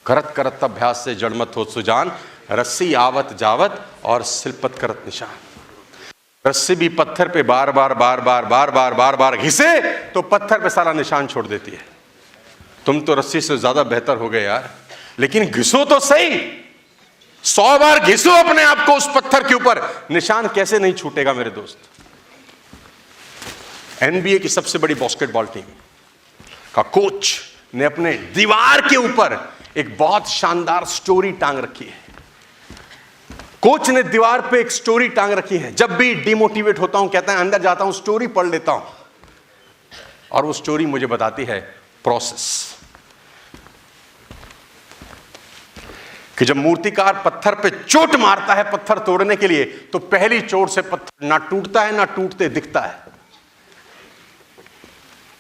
करत करत अभ्यास से जड़मत हो सुजान, रस्सी आवत जावत और सिलपत करत निशान। रस्सी भी पत्थर पे बार बार बार बार बार बार बार बार घिसे तो पत्थर पे सारा निशान छोड़ देती है। तुम तो रस्सी से ज्यादा बेहतर हो गए यार, लेकिन घिसो तो सही, 100 बार घिसो अपने आप को उस पत्थर के ऊपर, निशान कैसे नहीं छूटेगा मेरे दोस्त। एनबीए की सबसे बड़ी बास्केटबॉल टीम का कोच ने अपने दीवार के ऊपर एक बहुत शानदार स्टोरी टांग रखी है। कोच ने दीवार पे एक स्टोरी टांग रखी है। जब भी डिमोटिवेट होता हूं, कहता है अंदर जाता हूं, स्टोरी पढ़ लेता हूं, और वो स्टोरी मुझे बताती है प्रोसेस कि जब मूर्तिकार पत्थर पे चोट मारता है पत्थर तोड़ने के लिए, तो पहली चोट से पत्थर ना टूटता है ना टूटते दिखता है।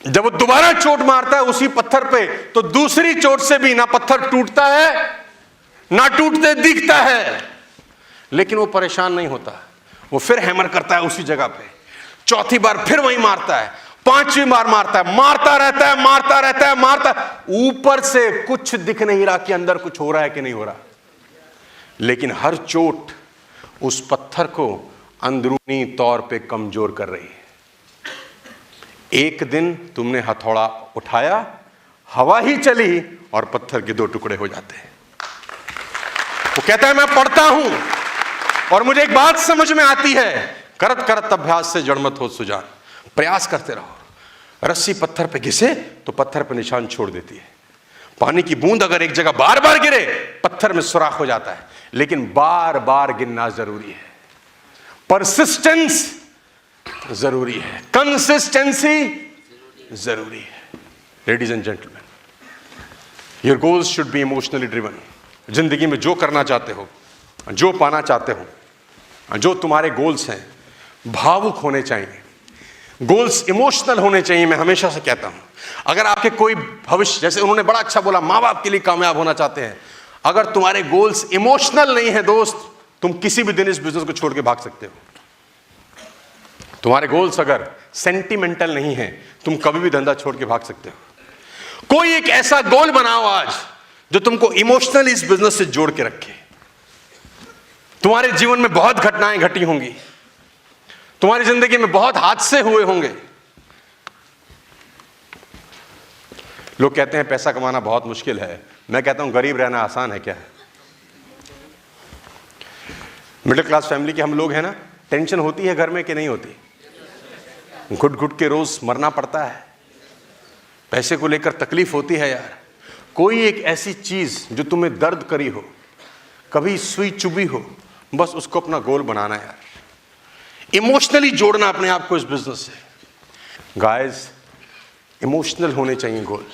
जब वो दोबारा चोट मारता है उसी पत्थर पे, तो दूसरी चोट से भी ना पत्थर टूटता है ना टूटते दिखता है। लेकिन वो परेशान नहीं होता, वो फिर हैमर करता है उसी जगह पे, चौथी बार फिर वही मारता है, पांचवी बार मारता है, मारता रहता है मारता रहता है मारता। ऊपर से कुछ दिख नहीं रहा कि अंदर कुछ हो रहा है कि नहीं हो रहा, लेकिन हर चोट उस पत्थर को अंदरूनी तौर पे कमजोर कर रही है। एक दिन तुमने हथौड़ा उठाया, हवा ही चली और पत्थर के 2 टुकड़े हो जाते हैं। वो कहता है मैं पढ़ता हूं और मुझे एक बात समझ में आती है, करत करत अभ्यास से जड़मत हो सुजान। प्रयास करते रहो, रस्सी पत्थर पे घिसे तो पत्थर पे निशान छोड़ देती है। पानी की बूंद अगर एक जगह बार बार गिरे पत्थर में सुराख हो जाता है, लेकिन बार बार गिरना जरूरी है। परसिस्टेंस जरूरी है, कंसिस्टेंसी जरूरी है। Ladies and gentleman, your goals should be emotionally driven. जिंदगी में जो करना चाहते हो, जो पाना चाहते हो, जो तुम्हारे गोल्स हैं, भावुक होने चाहिए, गोल्स इमोशनल होने चाहिए। मैं हमेशा से कहता हूं, अगर आपके कोई भविष्य, जैसे उन्होंने बड़ा अच्छा बोला, माँ बाप के लिए कामयाब होना चाहते हैं, अगर तुम्हारे गोल्स इमोशनल नहीं है दोस्त, तुम किसी भी दिन इस बिजनेस को छोड़ के भाग सकते हो। तुम्हारे गोल्स अगर सेंटिमेंटल नहीं है, तुम कभी भी धंधा छोड़ के भाग सकते हो। कोई एक ऐसा गोल बनाओ आज जो तुमको इमोशनली इस बिजनेस से जोड़ के रखे। तुम्हारे जीवन में बहुत घटनाएं घटी होंगी, तुम्हारी जिंदगी में बहुत हादसे हुए होंगे। लोग कहते हैं पैसा कमाना बहुत मुश्किल है, मैं कहता हूं गरीब रहना आसान है। क्या है? मिडिल क्लास फैमिली के हम लोग हैं ना, टेंशन होती है घर में कि नहीं होती? घुट घुट के रोज मरना पड़ता है, पैसे को लेकर तकलीफ होती है यार। कोई एक ऐसी चीज जो तुम्हें दर्द करी हो, कभी सुई चुभी हो, बस उसको अपना गोल बनाना यार, इमोशनली जोड़ना अपने आप को इस बिजनेस से। गाइस, इमोशनल होने चाहिए गोल।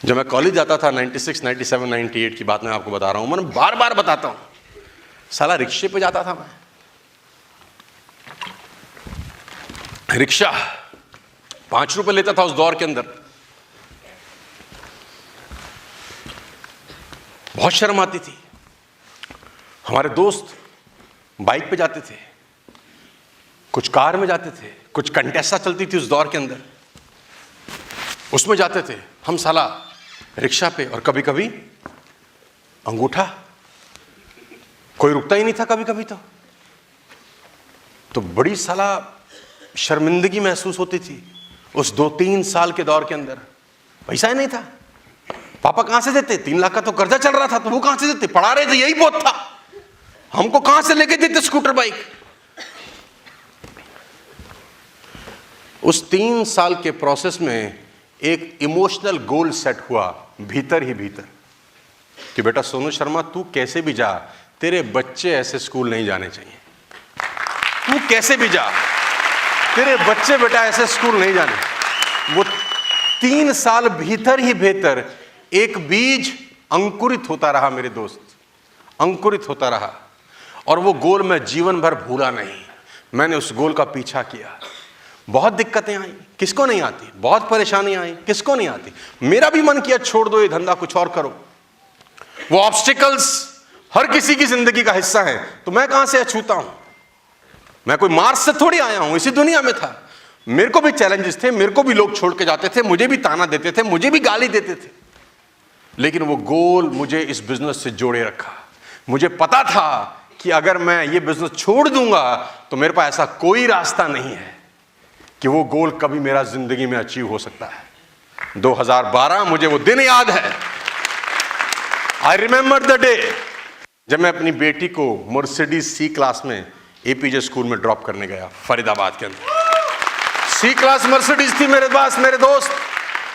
जब मैं कॉलेज जाता था, 96, 97, 98 की बात मैं आपको बता रहा हूं, मैं बार बार बताता हूं, साला रिक्शे पे जाता था मैं। रिक्शा 5 रुपए लेता था उस दौर के अंदर। बहुत शर्म आती थी। हमारे दोस्त बाइक पे जाते थे, कुछ कार में जाते थे, कुछ कंटेसा चलती थी उस दौर के अंदर, उसमें जाते थे। हम साला रिक्शा पे, और कभी कभी अंगूठा, कोई रुकता ही नहीं था कभी कभी। तो बड़ी साला शर्मिंदगी महसूस होती थी उस 2-3 साल के दौर के अंदर। पैसा ही नहीं था, पापा कहां से देते? 3 लाख का तो कर्जा चल रहा था, तो वो कहां से देते? पढ़ा रहे थे, यही बहुत था, हमको कहां से लेके देते स्कूटर बाइक? उस 3 साल के प्रोसेस में एक इमोशनल गोल सेट हुआ भीतर ही भीतर कि बेटा सोनू शर्मा, तू कैसे भी जा, तेरे बच्चे ऐसे स्कूल नहीं जाने चाहिए। तू कैसे भी जा, तेरे बच्चे बेटा ऐसे स्कूल नहीं जाने। वो 3 साल भीतर ही भीतर एक बीज अंकुरित होता रहा मेरे दोस्त, अंकुरित होता रहा, और वो गोल मैं जीवन भर भूला नहीं। मैंने उस गोल का पीछा किया। बहुत दिक्कतें आई, किसको नहीं आती? बहुत परेशानी आई, किसको नहीं आती? मेरा भी मन किया छोड़ दो ये धंधा, कुछ और करो। वो ऑब्स्टिकल्स हर किसी की जिंदगी का हिस्सा है, तो मैं कहां से अछूता हूं? मैं कोई मार्स से थोड़ी आया हूं, इसी दुनिया में था। मेरे को भी चैलेंजेस थे, मेरे को भी लोग छोड़ के जाते थे, मुझे भी ताना देते थे, मुझे भी गाली देते थे, लेकिन वो गोल मुझे इस बिजनेस से जोड़े रखा। मुझे पता था कि अगर मैं ये बिजनेस छोड़ दूंगा तो मेरे पास ऐसा कोई रास्ता नहीं है कि वो गोल कभी मेरा जिंदगी में अचीव हो सकता है। 2012 मुझे वो दिन याद है। आई रिमेंबर द डे जब मैं अपनी बेटी को मर्सिडीज सी क्लास में एपीजे स्कूल में ड्रॉप करने गया, फरीदाबाद के अंदर। सी क्लास मर्सिडीज थी मेरे पास, मेरे दोस्त।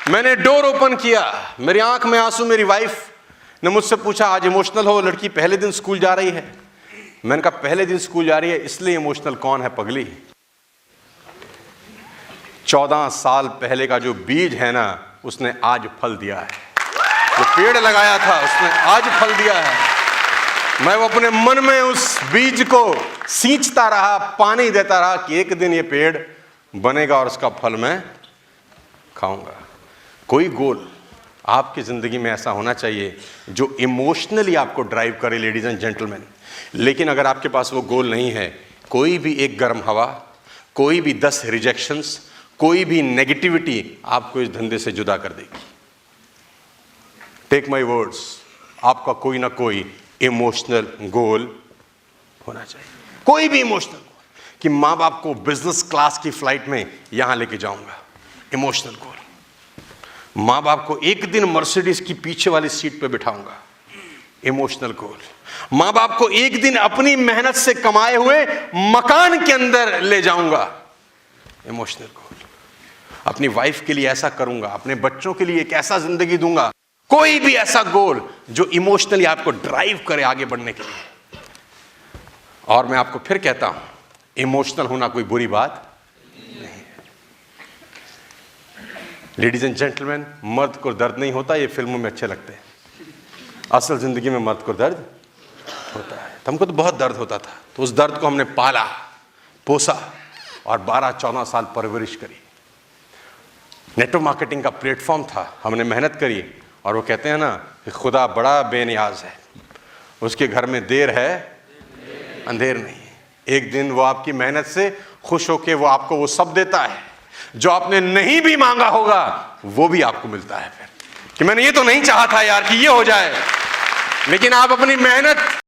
मैंने डोर ओपन किया, मेरी आंख में आंसू। मेरी वाइफ ने मुझसे पूछा, आज इमोशनल हो, लड़की पहले दिन स्कूल जा रही है। मैंने कहा, पहले दिन स्कूल जा रही है इसलिए इमोशनल कौन है पगली? 14 साल पहले का जो बीज है ना, उसने आज फल दिया है। जो पेड़ लगाया था उसने आज फल दिया है। मैं वो अपने मन में उस बीज को सींचता रहा, पानी देता रहा कि एक दिन ये पेड़ बनेगा और उसका फल मैं खाऊंगा। कोई गोल आपकी जिंदगी में ऐसा होना चाहिए जो इमोशनली आपको ड्राइव करे, लेडीज एंड जेंटलमैन। लेकिन अगर आपके पास वो गोल नहीं है, कोई भी एक गर्म हवा, कोई भी 10 रिजेक्शंस, कोई भी नेगेटिविटी आपको इस धंधे से जुदा कर देगी। टेक माई वर्ड्स, आपका कोई ना कोई इमोशनल गोल होना चाहिए। कोई भी इमोशनल गोल कि माँ बाप को बिजनेस क्लास की फ्लाइट में यहां लेके जाऊंगा, इमोशनल गोल। माँ बाप को एक दिन मर्सिडीज की पीछे वाली सीट पे बिठाऊंगा, इमोशनल गोल। माँ बाप को एक दिन अपनी मेहनत से कमाए हुए मकान के अंदर ले जाऊंगा, इमोशनल गोल। अपनी वाइफ के लिए ऐसा करूंगा, अपने बच्चों के लिए एक ऐसा जिंदगी दूंगा। कोई भी ऐसा गोल जो इमोशनली आपको ड्राइव करे आगे बढ़ने के लिए। और मैं आपको फिर कहता हूं, इमोशनल होना कोई बुरी बात नहीं है। लेडीज एंड जेंटलमैन, मर्द को दर्द नहीं होता, ये फिल्मों में अच्छे लगते हैं। असल जिंदगी में मर्द को दर्द होता है। हमको तो बहुत दर्द होता था, तो उस दर्द को हमने पाला, पोसा और 12-14 साल परवरिश करी। नेटवर्क मार्केटिंग का प्लेटफॉर्म था, हमने मेहनत करी। और वो कहते हैं ना कि खुदा बड़ा बेनियाज है, उसके घर में देर है अंधेर नहीं। एक दिन वो आपकी मेहनत से खुश होके वो आपको वो सब देता है जो आपने नहीं भी मांगा होगा, वो भी आपको मिलता है फिर कि मैंने ये तो नहीं चाहा था यार कि ये हो जाए, लेकिन आप अपनी मेहनत